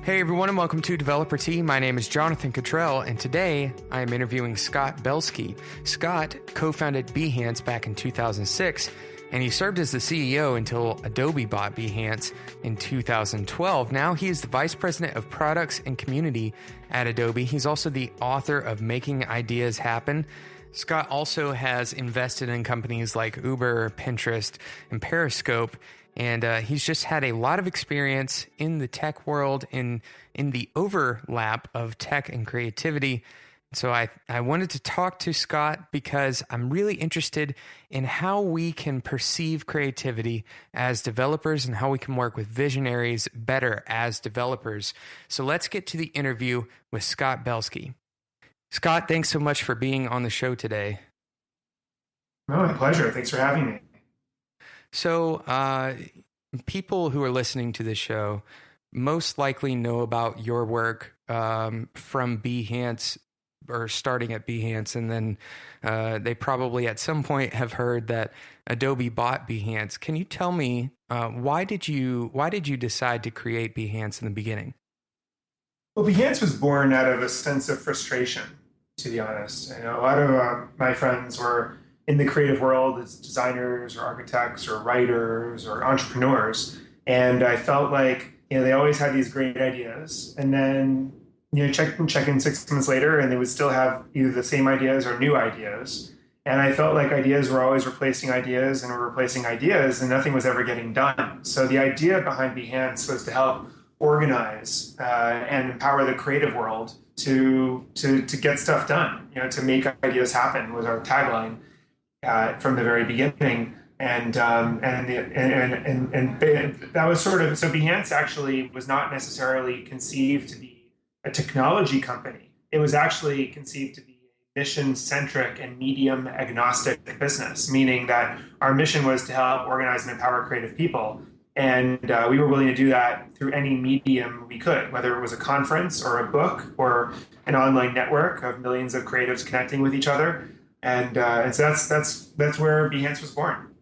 Hey everyone, and welcome to Developer Tea. My name is Jonathan Cottrell, and today I am interviewing Scott Belsky. Scott co-founded Behance back in 2006, and he served as the CEO until Adobe bought Behance in 2012. Now he is the Vice President of Products and Community at Adobe. He's also the author of Making Ideas Happen. Scott also has invested in companies like Uber, Pinterest, and Periscope. And he's just had a lot of experience in the tech world, in the overlap of tech and creativity. So I wanted to talk to Scott because I'm really interested in how we can perceive creativity as developers and how we can work with visionaries better as developers. So let's get to the interview with Scott Belsky. Scott, thanks so much for being on the show today. Oh, my pleasure. Thanks for having me. So, people who are listening to this show most likely know about your work from Behance or starting at Behance, and then they probably at some point have heard that Adobe bought Behance. Can you tell me why did you decide to create Behance in the beginning? Well, Behance was born out of a sense of frustration, to be honest. A lot of my friends were in the creative world as designers or architects or writers or entrepreneurs. And I felt like, they always had these great ideas. And then, check in 6 months later and they would still have either the same ideas or new ideas. And I felt like ideas were always replacing ideas and were replacing ideas and nothing was ever getting done. So the idea behind Behance was to help organize and empower the creative world to get stuff done, to make ideas happen was our tagline. From the very beginning, and that was sort of so. Behance actually was not necessarily conceived to be a technology company. It was actually conceived to be a mission-centric and medium-agnostic business, meaning that our mission was to help organize and empower creative people, and we were willing to do that through any medium we could, whether it was a conference or a book or an online network of millions of creatives connecting with each other. And so that's where Behance was born.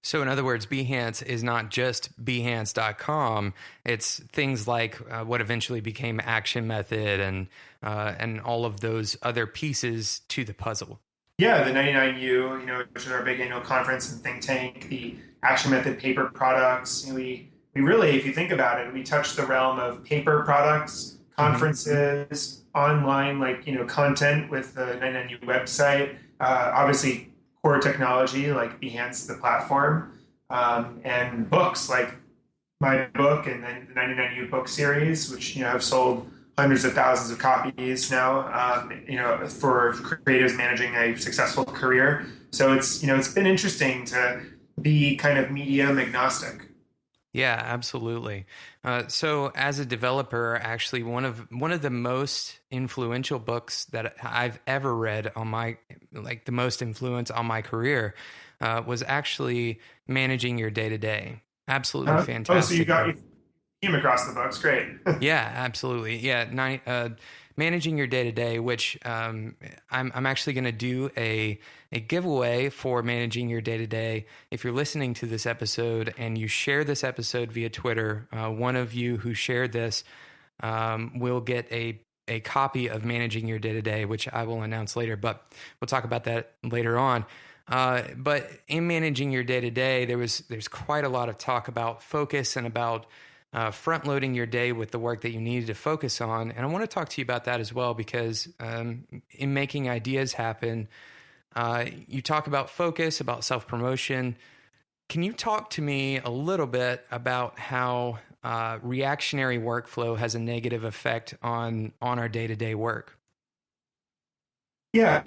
So in other words, Behance is not just Behance.com. It's things like what eventually became Action Method and all of those other pieces to the puzzle. Yeah, the 99U, which is our big annual conference and think tank, the Action Method paper products. We really, if you think about it, we touch the realm of paper products, conferences, online, content with the 99U website. Obviously, core technology like Behance, the platform, and books like my book and then the 99U book series, which have sold hundreds of thousands of copies now. For creatives managing a successful career. So it's been interesting to be kind of medium agnostic. Yeah, absolutely. So as a developer, actually one of the most influential books that I've ever read on the most influence on my career was actually Managing Your Day-to-Day. Absolutely fantastic. So you came across the books. Great. Yeah, absolutely. Yeah. Managing Your Day-to-Day, which I'm actually going to do a giveaway for Managing Your Day-to-Day. If you're listening to this episode and you share this episode via Twitter, one of you who shared this will get a copy of Managing Your Day-to-Day, which I will announce later, but we'll talk about that later on. But in Managing Your Day-to-Day, there's quite a lot of talk about focus and about front-loading your day with the work that you needed to focus on. And I want to talk to you about that as well, because in Making Ideas Happen, you talk about focus, about self-promotion. Can you talk to me a little bit about how reactionary workflow has a negative effect on our day-to-day work? Yeah,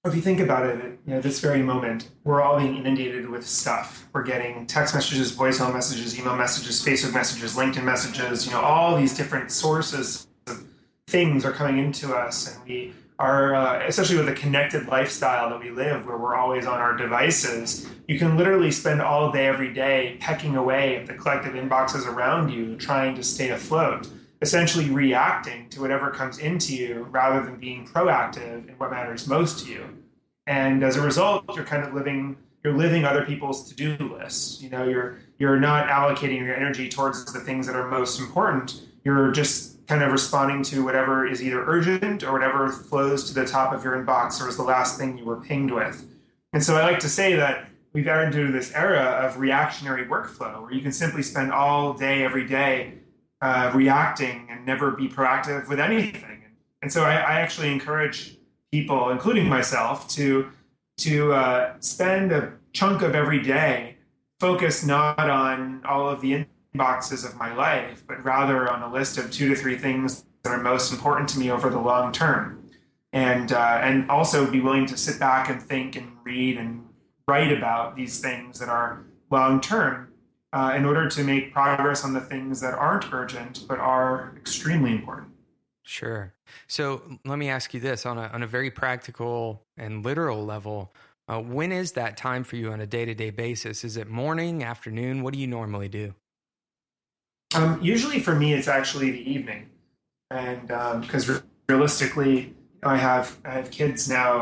if you think about it, this very moment, we're all being inundated with stuff. We're getting text messages, voicemail messages, email messages, Facebook messages, LinkedIn messages, all these different sources of things are coming into us. And we are, especially with the connected lifestyle that we live, where we're always on our devices, you can literally spend all day, every day, pecking away at the collective inboxes around you, trying to stay afloat, essentially reacting to whatever comes into you rather than being proactive in what matters most to you. And as a result, you're kind of living you're living other people's to-do lists. You're not allocating your energy towards the things that are most important. You're just kind of responding to whatever is either urgent or whatever flows to the top of your inbox or is the last thing you were pinged with. And so I like to say that we've entered into this era of reactionary workflow where you can simply spend all day, every day, reacting and never be proactive with anything. And so I actually encourage people, including myself, to spend a chunk of every day focused not on all of the inboxes of my life, but rather on a list of 2 to 3 things that are most important to me over the long term, and also be willing to sit back and think and read and write about these things that are long term in order to make progress on the things that aren't urgent but are extremely important. Sure. So let me ask you this on a very practical and literal level. When is that time for you on a day-to-day basis? Is it morning, afternoon? What do you normally do? Usually for me, it's actually the evening. And because realistically, I have kids now.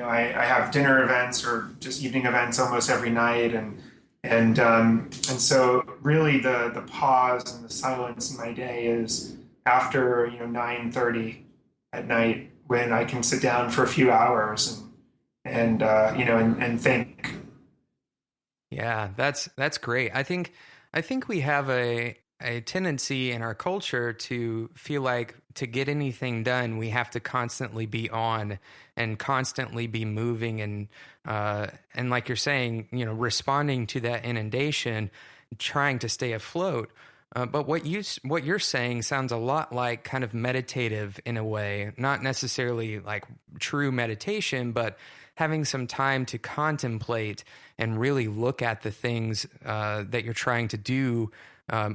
I have dinner events or just evening events almost every night, and so really the pause and the silence in my day is after 9:30 at night when I can sit down for a few hours and think. Yeah, that's great. I think we have a tendency in our culture to feel like to get anything done, we have to constantly be on and constantly be moving and like you're saying, responding to that inundation, trying to stay afloat. But what you're saying sounds a lot like kind of meditative in a way, not necessarily like true meditation, but having some time to contemplate and really look at the things that you're trying to do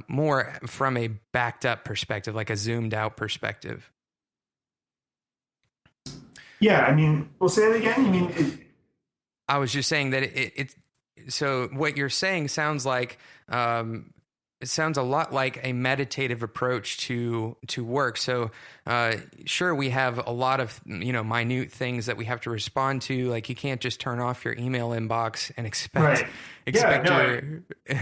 more from a backed up perspective, like a zoomed out perspective. Yeah, I mean, we'll say it again. I was just saying that so what you're saying sounds like it sounds a lot like a meditative approach to work. So sure, we have a lot of minute things that we have to respond to. Like you can't just turn off your email inbox and expect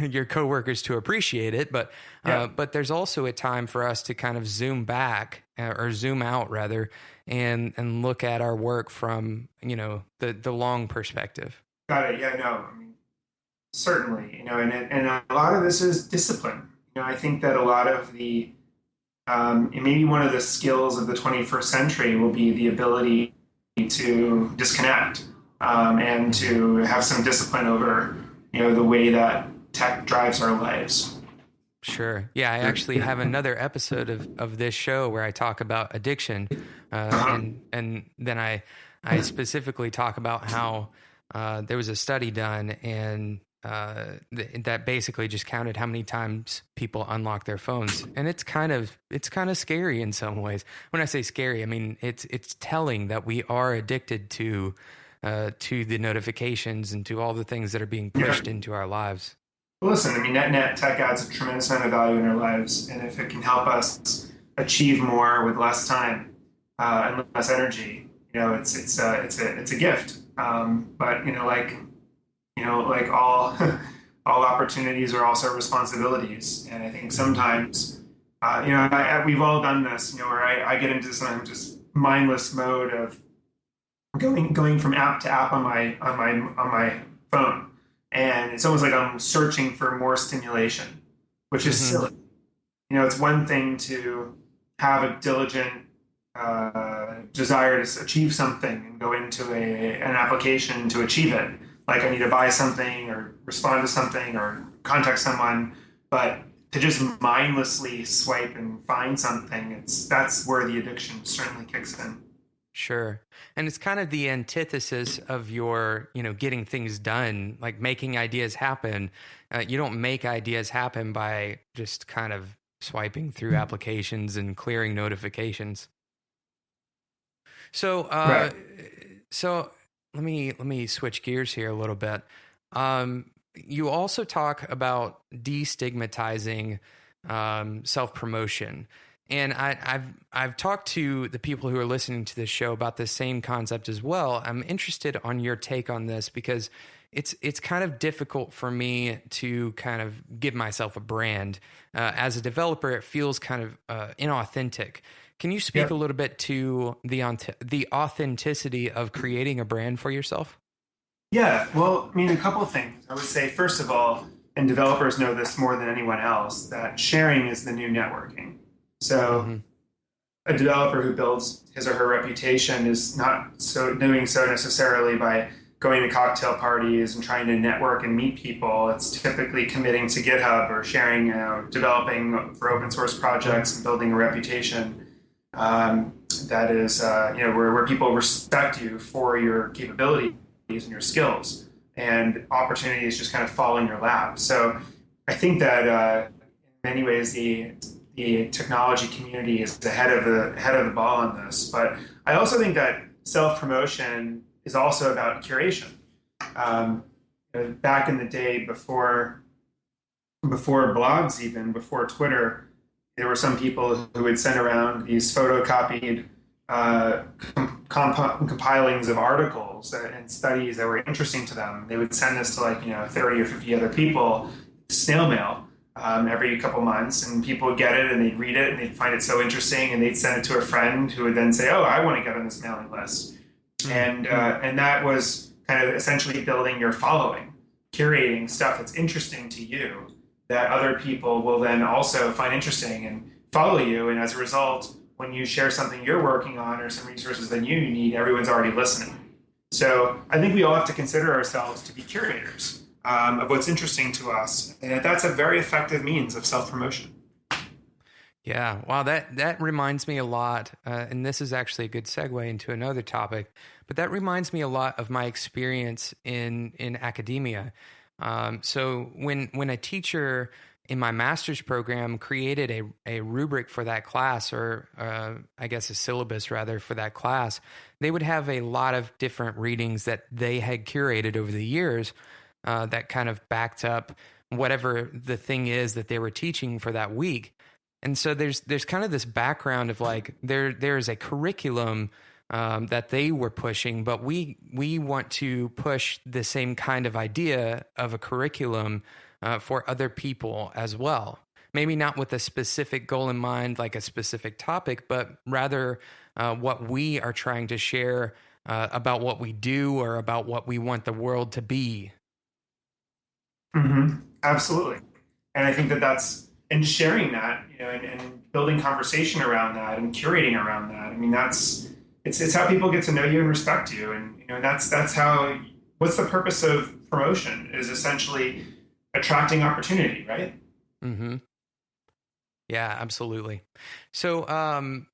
your coworkers to appreciate it. But but there's also a time for us to kind of zoom back or zoom out rather, and look at our work from the long perspective. Got it. Yeah, no. Certainly, and a lot of this is discipline. I think that a lot of the maybe one of the skills of the 21st century will be the ability to disconnect and to have some discipline over the way that tech drives our lives. Sure. Yeah, I actually have another episode of this show where I talk about addiction, and then I specifically talk about how there was a study done and that basically just counted how many times people unlock their phones, and it's kind of scary in some ways. When I say scary, I mean it's telling that we are addicted to the notifications and to all the things that are being pushed into our lives. Well, listen, net tech adds a tremendous amount of value in our lives, and if it can help us achieve more with less time and less energy, it's a gift. But like all all opportunities are also responsibilities, and I think sometimes we've all done this. Where I get into some just mindless mode of going from app to app on my phone, and it's almost like I'm searching for more stimulation, which is silly. It's one thing to have a diligent desire to achieve something and go into an application to achieve it. Like I need to buy something or respond to something or contact someone, but to just mindlessly swipe and find something, that's where the addiction certainly kicks in. Sure. And it's kind of the antithesis of your, getting things done, like making ideas happen. You don't make ideas happen by just kind of swiping through applications and clearing notifications. So, Right. so let me switch gears here a little bit. You also talk about destigmatizing self-promotion. And I've talked to the people who are listening to this show about the same concept as well. I'm interested on your take on this because it's kind of difficult for me to kind of give myself a brand. As a developer, it feels kind of inauthentic. Can you speak a Yep. little bit to the authenticity of creating a brand for yourself? Yeah, well, I mean, a couple of things. I would say, first of all, and developers know this more than anyone else, that sharing is the new networking. So Mm-hmm. a developer who builds his or her reputation is not doing so necessarily by going to cocktail parties and trying to network and meet people. It's typically committing to GitHub or sharing, developing for open source projects and building a reputation that is, where people respect you for your capabilities and your skills, and opportunities just kind of fall in your lap. So I think that in many ways the technology community is ahead of the ball on this. But I also think that self promotion is also about curation. Um, Back in the day, before blogs, even before Twitter, there were some people who would send around these photocopied compilings of articles and studies that were interesting to them. They would send this to 30 or 50 other people, snail mail, every couple months, and people would get it and they'd read it and they'd find it so interesting and they'd send it to a friend who would then say, "Oh, I want to get on this mailing list." And that was kind of essentially building your following, curating stuff that's interesting to you that other people will then also find interesting and follow you. And as a result, when you share something you're working on or some resources that you need, everyone's already listening. So I think we all have to consider ourselves to be curators of what's interesting to us. And that's a very effective means of self-promotion. Yeah, wow, that reminds me a lot, and this is actually a good segue into another topic. But that reminds me a lot of my experience in academia. So when a teacher in my master's program created a rubric for that class, or I guess a syllabus rather for that class, they would have a lot of different readings that they had curated over the years that kind of backed up whatever the thing is that they were teaching for that week. And so there's kind of this background of like there is a curriculum that they were pushing, but we want to push the same kind of idea of a curriculum for other people as well. Maybe not with a specific goal in mind, like a specific topic, but rather what we are trying to share about what we do or about what we want the world to be. Mm-hmm. Absolutely. And I think and sharing that, and building conversation around that and curating around that. I mean, it's how people get to know you and respect you. And, that's how, what's the purpose of promotion is essentially attracting opportunity, right? Mm-hmm. Yeah, absolutely. So,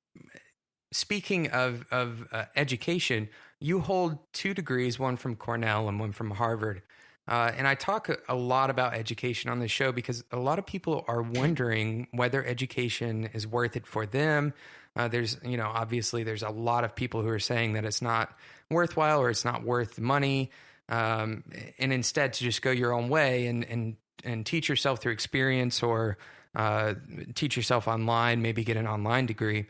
speaking of education, you hold 2 degrees, one from Cornell and one from Harvard. And I talk a lot about education on this show because a lot of people are wondering whether education is worth it for them. Obviously there's a lot of people who are saying that it's not worthwhile or it's not worth the money. And instead to just go your own way and teach yourself through experience or teach yourself online, maybe get an online degree.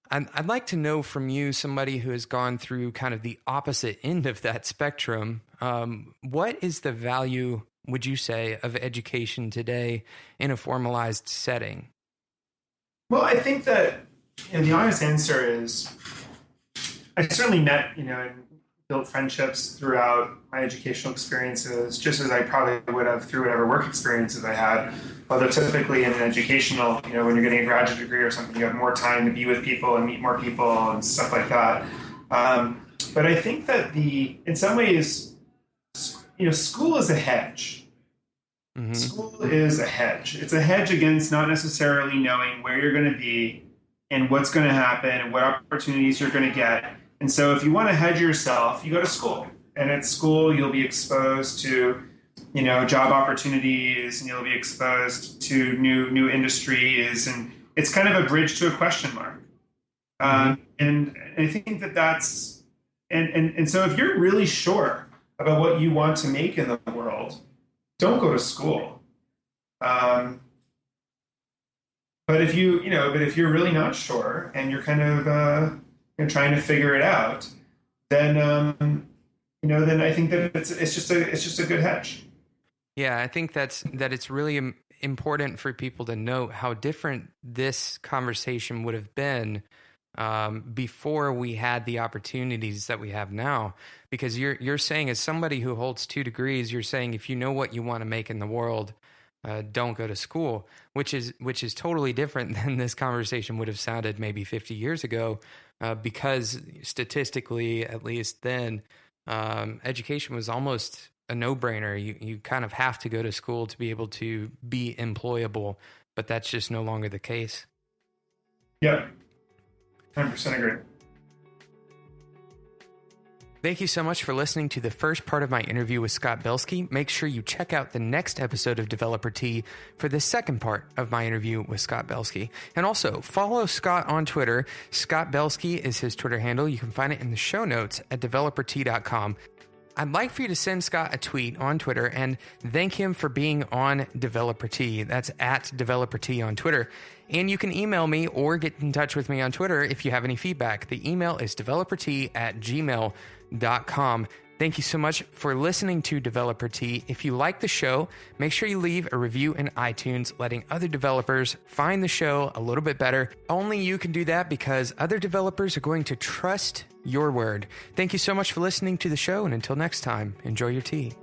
I'd like to know from you, somebody who has gone through kind of the opposite end of that spectrum, what is the value, would you say, of education today in a formalized setting? Well, I think that the honest answer is I certainly met, and built friendships throughout my educational experiences, just as I probably would have through whatever work experiences I had. Although typically in an educational, when you're getting a graduate degree or something, you have more time to be with people and meet more people and stuff like that. But I think that in some ways, school is a hedge. Mm-hmm. School is a hedge. It's a hedge against not necessarily knowing where you're going to be and what's going to happen and what opportunities you're going to get. And so if you want to hedge yourself, you go to school. And at school, you'll be exposed to, job opportunities, and you'll be exposed to new industries. And it's kind of a bridge to a question mark. And I think that's, and so if you're really sure about what you want to make in the world, don't go to school. But if if you're really not sure and you're kind of, trying to figure it out, then then I think that it's just a good hedge. Yeah, I think that it's really important for people to note how different this conversation would have been before we had the opportunities that we have now. Because you're saying, as somebody who holds 2 degrees, you're saying if you know what you want to make in the world, don't go to school, which is totally different than this conversation would have sounded maybe 50 years ago, because statistically, at least then, education was almost a no-brainer. You kind of have to go to school to be able to be employable, but that's just no longer the case. Yep, 100% agree. Thank you so much for listening to the first part of my interview with Scott Belsky. Make sure you check out the next episode of Developer Tea for the second part of my interview with Scott Belsky. And also, follow Scott on Twitter. Scott Belsky is his Twitter handle. You can find it in the show notes at developertea.com. I'd like for you to send Scott a tweet on Twitter and thank him for being on Developer Tea. That's at Developer Tea on Twitter. And you can email me or get in touch with me on Twitter if you have any feedback. The email is developertea@gmail.com. Thank you so much for listening to Developer Tea. If you like the show, make sure you leave a review in iTunes, letting other developers find the show a little bit better. Only you can do that because other developers are going to trust your word. Thank you so much for listening to the show, and until next time, enjoy your tea.